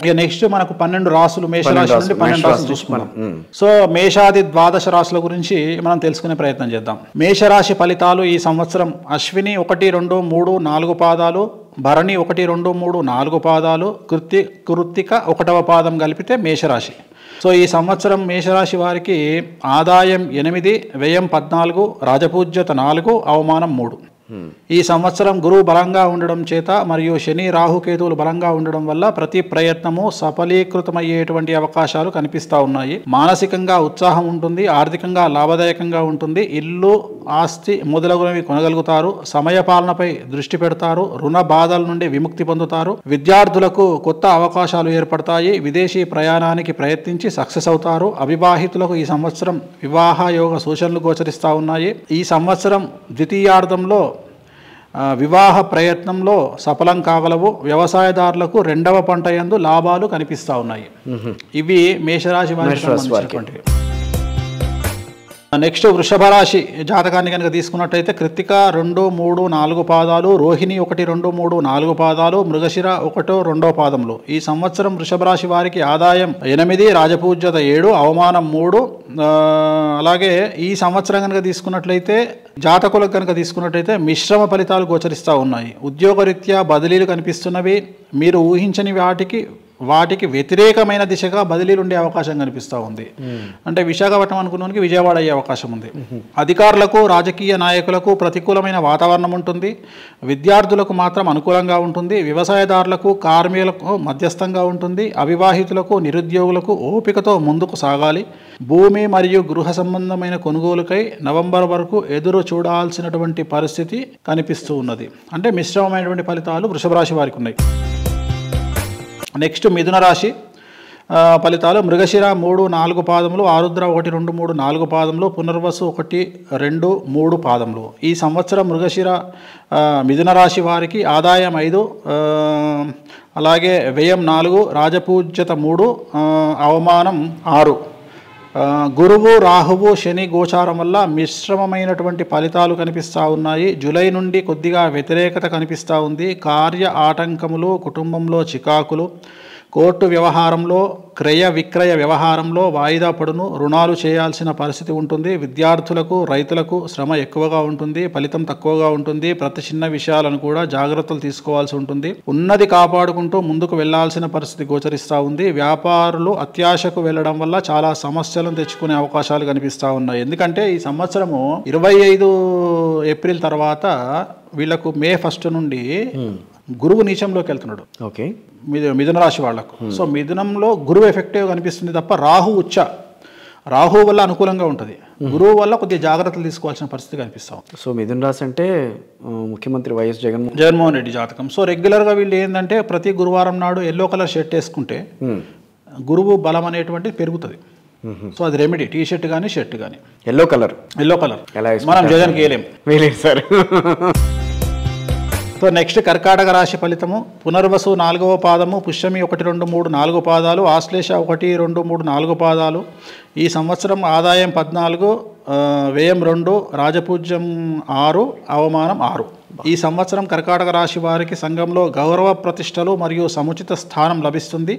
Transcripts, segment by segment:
ఇక నెక్స్ట్ మనకు 12 రాసులు మేషరాశి నుండి 12 రాసులు చూసుకున్నాం. సో మేషాది ద్వాదశ రాశుల గురించి మనం తెలుసుకునే ప్రయత్నం చేద్దాం. మేషరాశి ఫలితాలు ఈ సంవత్సరం అశ్విని 1, 2, 3, 4 పాదాలు, భరణి 1, 2, 3, 4 పాదాలు, కృత్తిక 1వ పాదం కలిపితే మేషరాశి. సో ఈ సంవత్సరం మేషరాశి వారికి ఆదాయం 8, వ్యయం 14, రాజపూజ్యత 4, అవమానం 3. ఈ సంవత్సరం గురువు బలంగా ఉండడం చేత మరియు శని రాహుకేతువులు బలంగా ఉండడం వల్ల ప్రతి ప్రయత్నము సఫలీకృతమయ్యేటువంటి అవకాశాలు కనిపిస్తూ ఉన్నాయి. మానసికంగా ఉత్సాహం ఉంటుంది, ఆర్థికంగా లాభదాయకంగా ఉంటుంది, ఇల్లు ఆస్తి మొదలగునవి కొనగలుగుతారు, సమయ పాలనపై దృష్టి పెడతారు, రుణ బాధల నుండి విముక్తి పొందుతారు, విద్యార్థులకు కొత్త అవకాశాలు ఏర్పడతాయి, విదేశీ ప్రయాణానికి ప్రయత్నించి సక్సెస్ అవుతారు, అవివాహితులకు ఈ సంవత్సరం వివాహ యోగ సూచనలు గోచరిస్తూ ఉన్నాయి. ఈ సంవత్సరం ద్వితీయార్థంలో వివాహ ప్రయత్నంలో సఫలం కాగలవు. వ్యవసాయదారులకు 2వ పంట యందు లాభాలు కనిపిస్తూ ఉన్నాయి. ఇవి మేషరాశి వారికి సంబంధించినటువంటివి. నెక్స్ట్ వృషభ రాశి జాతకాన్ని కనుక తీసుకున్నట్టయితే కృత్తిక 2, 3, 4 పాదాలు, రోహిణి 1, 2, 3, 4 పాదాలు, మృగశిర 1, 2 పాదములు. ఈ సంవత్సరం వృషభ రాశి వారికి ఆదాయం 8, రాజపూజ్యత 7, అవమానం 3. అలాగే ఈ సంవత్సరం కనుక తీసుకున్నట్లయితే జాతకులకు కనుక తీసుకున్నట్టయితే మిశ్రమ ఫలితాలు గోచరిస్తూ ఉన్నాయి. ఉద్యోగరీత్యా బదిలీలు కనిపిస్తున్నవి. మీరు ఊహించని వాటికి వ్యతిరేకమైన దిశగా బదిలీలు ఉండే అవకాశం కనిపిస్తూ ఉంది. అంటే విశాఖపట్నం అనుకున్నానికి విజయవాడ అయ్యే అవకాశం ఉంది. అధికారులకు రాజకీయ నాయకులకు ప్రతికూలమైన వాతావరణం ఉంటుంది. విద్యార్థులకు మాత్రం అనుకూలంగా ఉంటుంది. వ్యవసాయదారులకు కార్మికులకు మధ్యస్థంగా ఉంటుంది. అవివాహితులకు నిరుద్యోగులకు ఓపికతో ముందుకు సాగాలి. భూమి మరియు గృహ సంబంధమైన కొనుగోలుకై నవంబర్ వరకు ఎదురు చూడాల్సినటువంటి పరిస్థితి కనిపిస్తూ ఉన్నది. అంటే మిశ్రమమైనటువంటి ఫలితాలు వృషభ రాశి వారికి ఉన్నాయి. నెక్స్ట్ మిథున రాశి ఫలితాలు మృగశిర 3, 4 పాదములు, ఆరుద్ర 1, 2, 3, 4 పాదములు, పునర్వసు 1, 2, 3 పాదములు. ఈ సంవత్సరం మృగశిర మిథున రాశి వారికి ఆదాయం 5, అలాగే వ్యయం 4, రాజపూజ్యత 3, అవమానం 6. గురువు రాహువు శని గోచారం వల్ల మిశ్రమమైనటువంటి ఫలితాలు కనిపిస్తూ ఉన్నాయి. జూలై నుండి కొద్దిగా వ్యతిరేకత కనిపిస్తూ ఉంది. కార్య ఆటంకములు, కుటుంబంలో చికాకులు, కోర్టు వ్యవహారంలో, క్రయ విక్రయ వ్యవహారంలో వాయిదా పడును, రుణాలు చేయాల్సిన పరిస్థితి ఉంటుంది. విద్యార్థులకు రైతులకు శ్రమ ఎక్కువగా ఉంటుంది, ఫలితం తక్కువగా ఉంటుంది. ప్రతి చిన్న విషయాలను కూడా జాగ్రత్తలు తీసుకోవాల్సి ఉంటుంది. ఉన్నది కాపాడుకుంటూ ముందుకు వెళ్లాల్సిన పరిస్థితి గోచరిస్తూ ఉంది. వ్యాపారులు అత్యాశకు వెళ్లడం వల్ల చాలా సమస్యలను తెచ్చుకునే అవకాశాలు కనిపిస్తూ ఉన్నాయి. ఎందుకంటే ఈ సంవత్సరము 25 ఏప్రిల్ తర్వాత వీళ్లకు మే 1 నుండి గురువు నీచంలోకి వెళ్తున్నాడు. ఓకే, మిథున రాశి వాళ్లకు. సో మిథునంలో గురువు ఎఫెక్టివ్ కనిపిస్తుంది తప్ప రాహు ఉచ్చ. రాహు వల్ల అనుకూలంగా ఉంటుంది, గురువు వల్ల కొద్దిగా జాగ్రత్తలు తీసుకోవాల్సిన పరిస్థితి కనిపిస్తాం. సో మిథున రాశి అంటే ముఖ్యమంత్రి వైఎస్ జగన్మోహన్ రెడ్డి జాతకం. సో రెగ్యులర్గా వీళ్ళు ఏంటంటే ప్రతి గురువారం నాడు ఎల్లో కలర్ షర్ట్ వేసుకుంటే గురువు బలం అనేటువంటిది పెరుగుతుంది. సో అది రెమెడీ. టీ షర్ట్ కానీ షర్ట్ కానీ ఎల్లో కలర్ మనం జగన్కి వేయలేం సార్. సో నెక్స్ట్ కర్కాటక రాశి ఫలితము పునర్వసు 4వ పాదము, పుష్యమి 1, 2, 3, 4 పాదాలు, ఆశ్లేష 1, 2, 3, 4 పాదాలు. ఈ సంవత్సరం ఆదాయం 14, వ్యయం 2, రాజపూజ్యం 6, అవమానం 6. ఈ సంవత్సరం కర్కాటక రాశి వారికి సంఘంలో గౌరవ ప్రతిష్టలు మరియు సముచిత స్థానం లభిస్తుంది.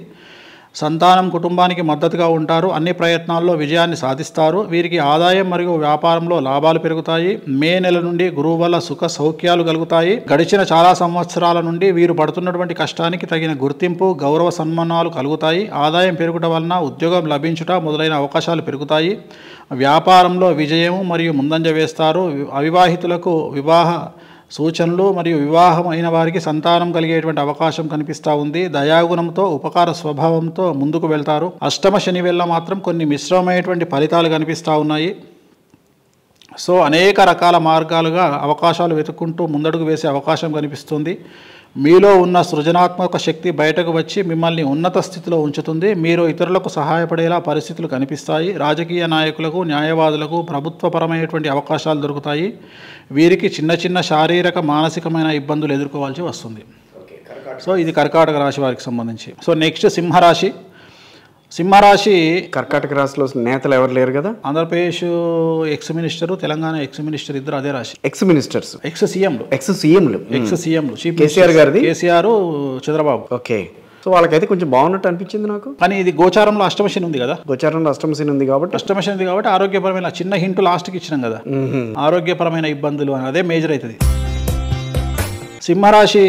సంతానం కుటుంబానికి మద్దతుగా ఉంటారు. అన్ని ప్రయత్నాల్లో విజయాన్ని సాధిస్తారు. వీరికి ఆదాయం మరియు వ్యాపారంలో లాభాలు పెరుగుతాయి. మే నెల నుండి గురువు వల్ల సుఖ సౌఖ్యాలు కలుగుతాయి. గడిచిన చాలా సంవత్సరాల నుండి వీరు పడుతున్నటువంటి కష్టానికి తగిన గుర్తింపు, గౌరవ సన్మానాలు కలుగుతాయి. ఆదాయం పెరుగుట వలన ఉద్యోగం లభించుట మొదలైన అవకాశాలు పెరుగుతాయి. వ్యాపారంలో విజయము మరియు ముందంజ వేస్తారు. అవివాహితులకు వివాహ సూచనలు మరియు వివాహం అయిన వారికి సంతానం కలిగేటువంటి అవకాశం కనిపిస్తూ ఉంది. దయాగుణంతో, ఉపకార స్వభావంతో ముందుకు వెళ్తారు. అష్టమ శని వేళ మాత్రం కొన్ని మిశ్రమమైనటువంటి ఫలితాలు కనిపిస్తూ ఉన్నాయి. సో అనేక రకాల మార్గాలుగా అవకాశాలు వెతుక్కుంటూ ముందడుగు వేసే అవకాశం కనిపిస్తుంది. మీలో ఉన్న సృజనాత్మక శక్తి బయటకు వచ్చి మిమ్మల్ని ఉన్నత స్థితిలో ఉంచుతుంది. మీరు ఇతరులకు సహాయపడేలా పరిస్థితులు కనిపిస్తాయి. రాజకీయ నాయకులకు, న్యాయవాదులకు ప్రభుత్వపరమైనటువంటి అవకాశాలు దొరుకుతాయి. వీరికి చిన్న చిన్న శారీరక మానసికమైన ఇబ్బందులు ఎదుర్కోవాల్సి వస్తుంది. సో ఇది కర్కాటక రాశి వారికి సంబంధించి. సో నెక్స్ట్ సింహరాశి. సింహరాశి కర్కాటక రాశిలో నేతలు ఎవరు లేరు కదా. Andhra Pradesh ex minister, Telangana ex minister ఇద్దరు అదే రాశి. ఎక్స్ మినిస్టర్స్, ఎక్స్ సీఎంలు కేసీఆర్ గారిది, కేసీఆర్, చంద్రబాబు. ఓకే. సో వాళ్ళకైతే కొంచెం బాగున్నట్టు అనిపించింది నాకు. కానీ ఇది గోచారంలో అష్టమశని ఉంది కదా, గోచారంలో అష్టమశని ఉంది కాబట్టి అష్టమశని ఉంది కాబట్టి ఆరోగ్యపరమైన చిన్న హింట్ లాస్ట్కి ఇచ్చినాం కదా, ఆరోగ్యపరమైన ఇబ్బందులు అని, అదే మేజర్ అవుతుంది. సింహరాశి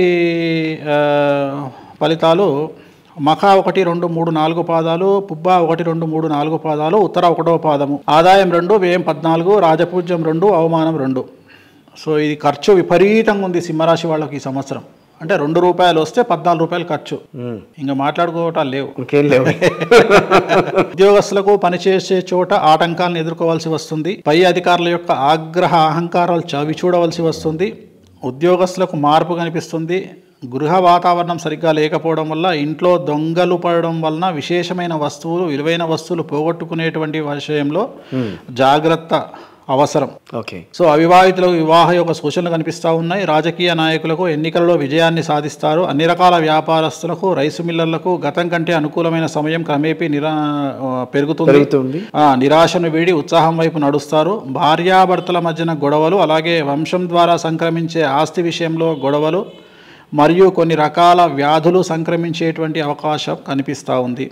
ఫలితాలు: మఖ 1, 2, 3, 4 పాదాలు, పుబ్బ 1, 2, 3, 4 పాదాలు, ఉత్తర 1వ పాదము. ఆదాయం 2, వ్యయం 14, రాజపూజ్యం 2, అవమానం 2. సో ఇది ఖర్చు విపరీతంగా ఉంది సింహరాశి వాళ్ళకి ఈ సంవత్సరం. అంటే ₹2 వస్తే ₹14 ఖర్చు, ఇంకా మాట్లాడుకోవటాలు లేవు, ఇంకేం లేవు. ఉద్యోగస్తులకు పనిచేసే చోట ఆటంకాలను ఎదుర్కోవాల్సి వస్తుంది. పై అధికారుల యొక్క ఆగ్రహ అహంకారాలు చవి చూడవలసి వస్తుంది. ఉద్యోగస్తులకు మార్పు కనిపిస్తుంది. గృహ వాతావరణం సరిగ్గా లేకపోవడం వల్ల, ఇంట్లో దొంగలు పడడం వలన విశేషమైన వస్తువులు, విలువైన వస్తువులు పోగొట్టుకునేటువంటి విషయంలో జాగ్రత్త అవసరం. ఓకే. సో అవివాహితులకు వివాహ యొక్క సూచనలు కనిపిస్తూ ఉన్నాయి. రాజకీయ నాయకులకు ఎన్నికలలో విజయాన్ని సాధిస్తారు. అన్ని రకాల వ్యాపారస్తులకు, రైసు మిల్లర్లకు గతం కంటే అనుకూలమైన సమయం క్రమేపీ పెరుగుతుంది. నిరాశను వీడి ఉత్సాహం వైపు నడుస్తారు. భార్యాభర్తల మధ్యన గొడవలు, అలాగే వంశం ద్వారా సంక్రమించే ఆస్తి విషయంలో గొడవలు మరియు కొన్ని రకాల వ్యాధులు సంక్రమించేటువంటి అవకాశం కనిపిస్తూ ఉంది.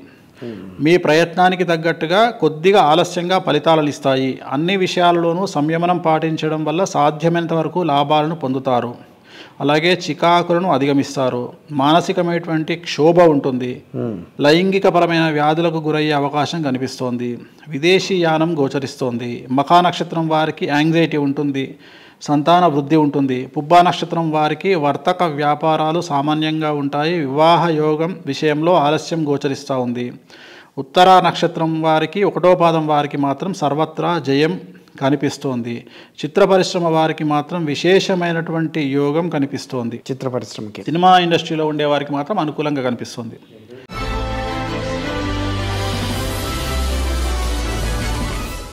మీ ప్రయత్నానికి తగ్గట్టుగా కొద్దిగా ఆలస్యంగా ఫలితాలను ఇస్తాయి. అన్ని విషయాలలోనూ సంయమనం పాటించడం వల్ల సాధ్యమైనంత వరకు లాభాలను పొందుతారు. అలాగే చికాకులను అధిగమిస్తారు. మానసికమైనటువంటి క్షోభ ఉంటుంది. లైంగికపరమైన వ్యాధులకు గురయ్యే అవకాశం కనిపిస్తోంది. విదేశీ యానం గోచరిస్తోంది. మఖా నక్షత్రం వారికి యాంగ్జైటీ ఉంటుంది. సంతాన వృద్ధి ఉంటుంది. పుబ్బా నక్షత్రం వారికి వర్తక వ్యాపారాలు సామాన్యంగా ఉంటాయి. వివాహ యోగం విషయంలో ఆలస్యం గోచరిస్తూ ఉంది. ఉత్తర నక్షత్రం వారికి 1వ పాదం వారికి మాత్రం సర్వత్రా జయం కనిపిస్తోంది. చిత్ర పరిశ్రమ వారికి మాత్రం విశేషమైనటువంటి యోగం కనిపిస్తోంది. చిత్ర పరిశ్రమకి, సినిమా ఇండస్ట్రీలో ఉండే వారికి మాత్రం అనుకూలంగా కనిపిస్తుంది.